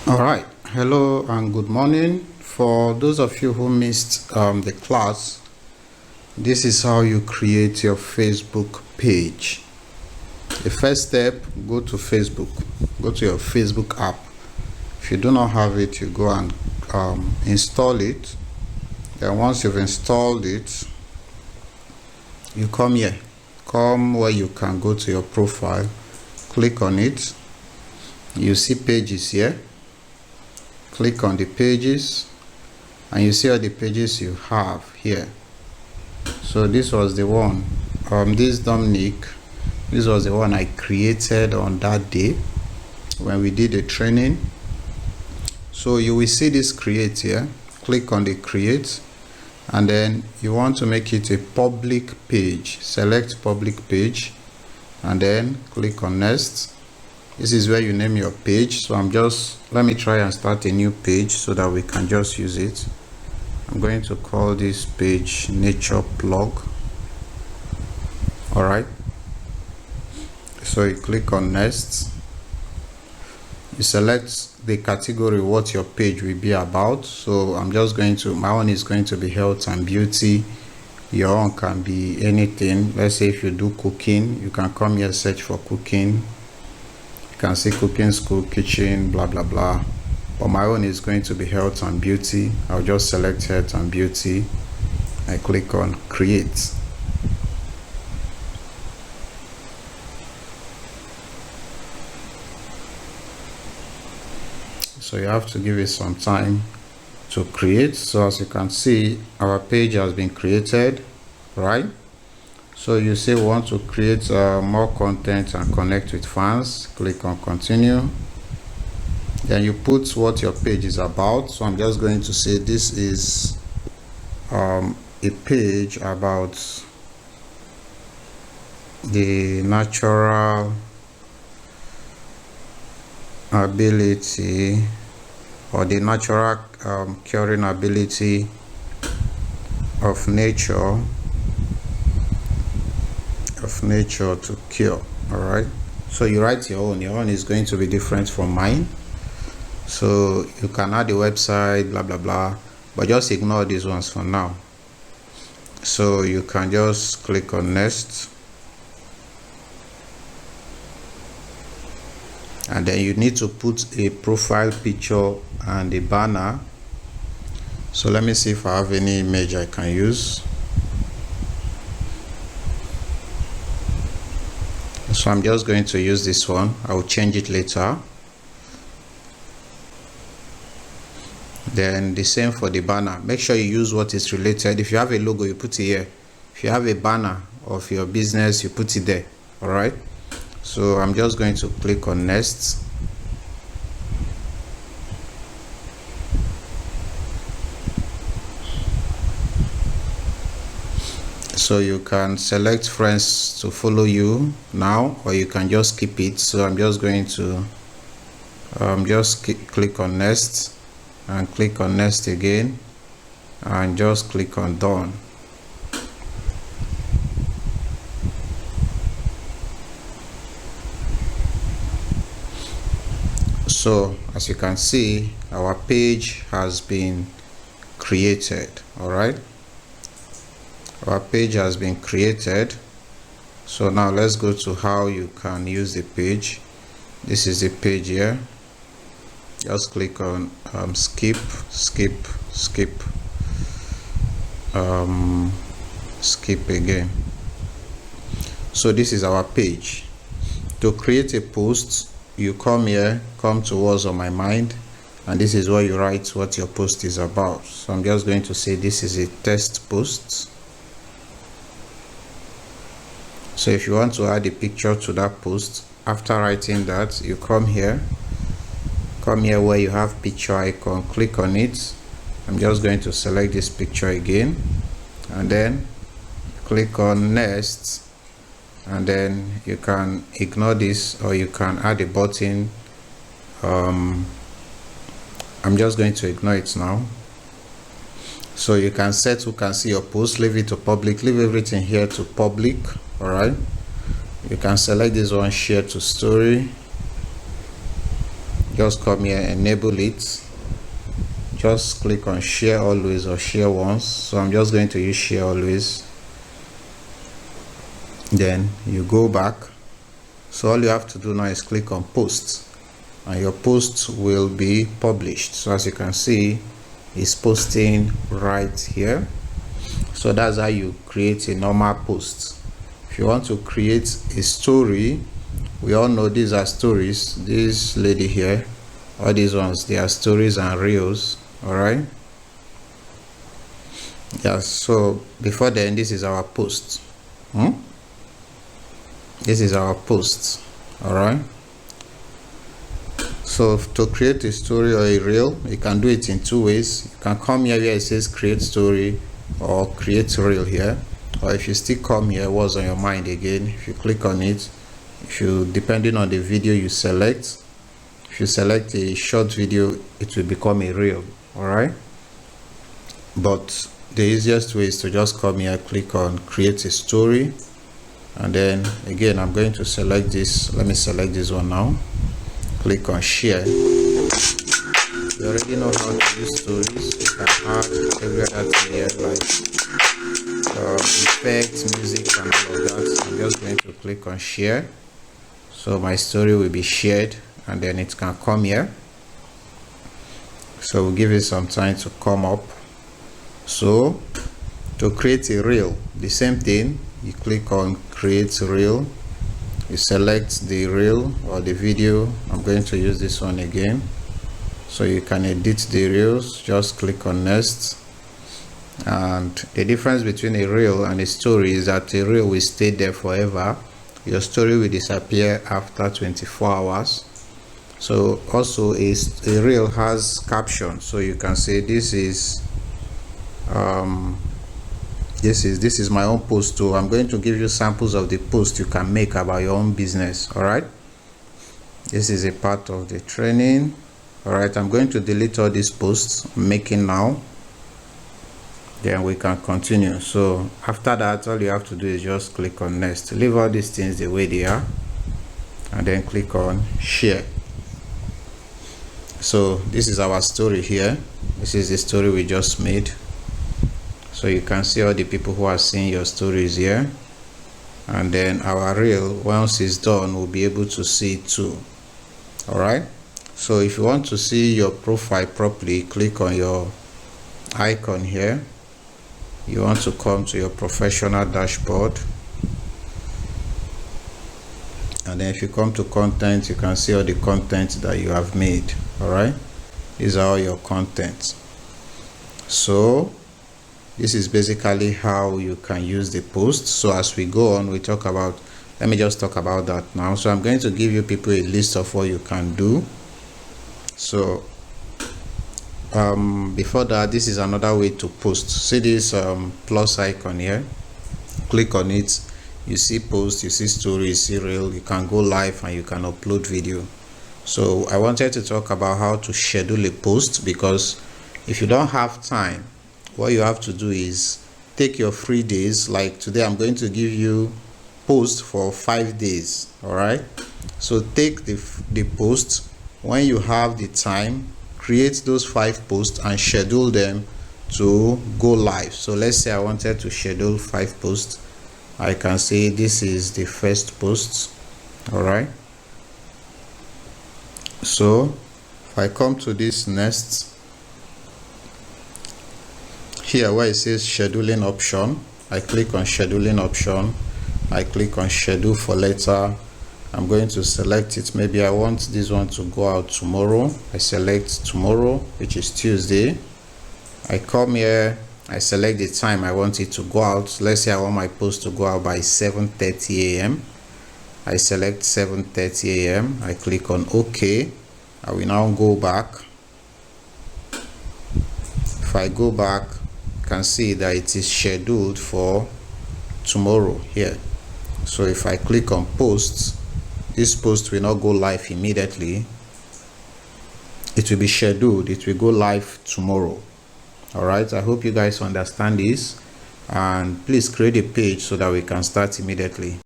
All right, hello and good morning. For those of you who missed the class, this is how you create your Facebook page. The first step, go to Facebook, go to your Facebook app. If you do not have it, you go and install it. Then once you've installed it, you come here, come where you can go to your profile, click on it. You see pages here. Click on the pages and you see all the pages you have here. So this was the one, this Dominic, this was the one I created on that day when we did the training. So you will see this create here. Click on the create and then you want to make it a public page. Select public page and then click on next. This is where you name your page. So let me try and start a new page so that we can just use it. I'm going to call this page nature plug. All right, so you click on next. You select the category what your page will be about. So I'm just going to, my own is going to be health and beauty. Your own can be anything. Let's say if you do cooking, you can come here, search for cooking. You can see cooking school, kitchen, blah blah blah. But my own is going to be health and beauty. I'll just select health and beauty. I click on create. So you have to give it some time to create. So as you can see, our page has been created, right? So you say we want to create more content and connect with fans. Click on continue. Then you put what your page is about. So I'm just going to say this is a page about the natural ability or the natural curing ability of nature to cure. All right, so you write your own is going to be different from mine. So you can add the website, blah blah blah, but just ignore these ones for now. So you can just click on next and then you need to put a profile picture and a banner. So let me see if I have any image I can use. So I'm just going to use this one. I will change it later. Then the same for the banner. Make sure you use what is related. If you have a logo, you put it here. If you have a banner of your business, you put it there. All right. So I'm just going to click on next. So you can select friends to follow you now, or you can just keep it. So I'm just going to click on next and click on next again and just click on done. So as you can see, our page has been created. All right, our page has been created. So now let's go to how you can use the page. This is the page here. Just click on skip again. So this is our page. To create a post, you come here, come to what's on my mind, and this is where you write what your post is about. So I'm just going to say this is a test post. So if you want to add a picture to that post, after writing that, you come here where you have picture icon, click on it. I'm just going to select this picture again and then click on next, and then you can ignore this or you can add a button. I'm just going to ignore it now. So you can set who can see your post, leave it to public, leave everything here to public. All right, you can select this one, share to story. just come here, enable it, just click on share always or share once. So I'm just going to use share always. Then you go back. So all you have to do now is click on post, and your post will be published. So as you can see, it's posting right here. So that's how you create a normal post. If you want to create a story, we all know these are stories. This lady here, all these ones, they are stories and reels. All right. Yes. So before then, this is our post. This is our post. All right. So to create a story or a reel, you can do it in two ways. You can come here where it says create story or create reel here, or if you still come here, what's on your mind again, if you click on it, if you, depending on the video you select, if you select a short video, it will become a reel. All right. But the easiest way is to just come here, click on create a story, and then again I'm going to select this. Let me select this one now. Click on share. You already know how to use stories. You can add every other thing here, like effects, music, and all of that. I'm just going to click on share. So my story will be shared, and then it can come here. So we'll give it some time to come up. So to create a reel, the same thing. You click on create reel. You select the reel or the video. I'm going to use this one again. So you can edit the reels. Just click on next. And the difference between a reel and a story is that a reel will stay there forever. Your story will disappear after 24 hours. So also a reel has caption. So you can say this is my own post too. I'm going to give you samples of the post you can make about your own business. All right, this is a part of the training. All right, I'm going to delete all these posts I'm making now, then we can continue. So after that, all you have to do is just click on next. Leave all these things the way they are, and then click on share. So this is our story here. This is the story we just made. So you can see all the people who are seeing your stories here, and then our reel, once it's done, we'll be able to see it too. All right. So if you want to see your profile properly, click on your icon here. You want to come to your professional dashboard, and then if you come to content, you can see all the content that you have made. All right, these are all your content. So this is basically how you can use the post. So as we go on, we talk about, let me just talk about that now. So I'm going to give you people a list of what you can do. So before that, this is another way to post. See this plus icon here, click on it. You see post, you see story, you see reel. You can go live and you can upload video. So I wanted to talk about how to schedule a post, because if you don't have time, what you have to do is take your free days. Like today, I'm going to give you post for 5 days. All right, so take the post when you have the time, create those 5 posts and schedule them to go live. So let's say I wanted to schedule 5 posts. I can say this is the first post. All right, so if I come to this next here where it says scheduling option, I click on scheduling option. I click on schedule for later. I'm going to select it. Maybe I want this one to go out tomorrow. I select tomorrow, which is Tuesday. I come here, I select the time I want it to go out. Let's say I want my post to go out by 7:30 a.m. I select 7:30 a.m. I click on OK. I will now go back. If I go back, you can see that it is scheduled for tomorrow here. So if I click on posts, this post will not go live immediately. It will be scheduled. It will go live tomorrow. All right, I hope you guys understand this, and please create a page so that we can start immediately.